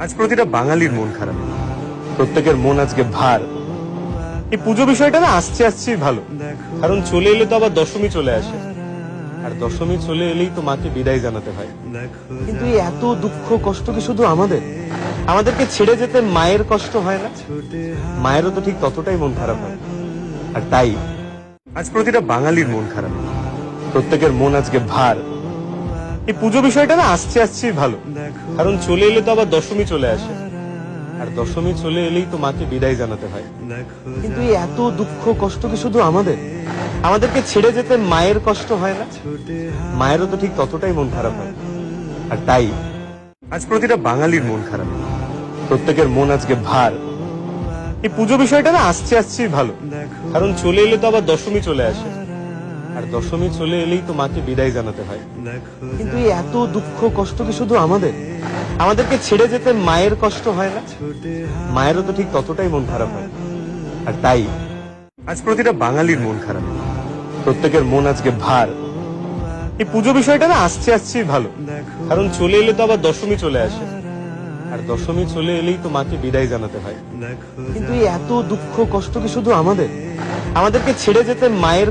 আজ প্রতিটা বাঙালির মন খারাপ, প্রত্যেকের মন আজকে ভার। এই পুজো বিষয়টা না আসছে আসছেই ভালো, কারণ চলে এলে তো আবার দশমী চলে আসে, আর দশমী চলে এলেই তো মাকে বিদায় জানাতে হয়। কিন্তু এই এত দুঃখ কষ্ট কি শুধু আমাদেরকে ছেড়ে যেতে মায়ের কষ্ট হয় না? মায়েরও তো ঠিক ততটাই মন খারাপ হয়। আর তাই আজ প্রতিটা বাঙালির মন খারাপ, প্রত্যেকের মন আজকে ভার। এই পুজো বিষয়টা না আসছে আসছেই ভালো, কারণ চলে এলে তো আবার দশমী চলে আসে, আর দশমী চলে এলেই তো মাকে বিদায় জানাতে হয়। কিন্তু এই এত দুঃখ কষ্ট কি শুধু আমাদেরকে ছেড়ে যেতে মায়ের কষ্ট হয় না? মায়েরও তো ঠিক ততটাই মন খারাপ হয়। আর তাই আজ প্রতিটা বাঙালির মন খারাপ, প্রত্যেকের মন আজকে ভার। এই পুজো বিষয়টা না আসছে আসছেই ভালো, কারণ চলে এলে তো আবার দশমী চলে আসে, আর দশমী চলে এলেই তো মাকে বিদায় জানাতে হয়। কিন্তু এই এত দুঃখ কষ্ট কি শুধু আমাদেরকে ছেড়ে যেতে মায়ের কষ্ট হয় না? মায়েরও তো ঠিক ততটাই মন খারাপ হয়। আর তাই আজ প্রতিটা বাঙালির মন খারাপ, প্রত্যেকের মন আজকে ভার। এই পুজো বিষয়টা না আসছে আসছেই ভালো, কারণ চলে এলে তো আবার দশমী চলে আসে, আর দশমী চলে এলেই তো মাকে বিদায় জানাতে হয়। কিন্তু এই এত দুঃখ কষ্ট কি শুধু আমাদেরকে ছেড়ে যেতে মায়ের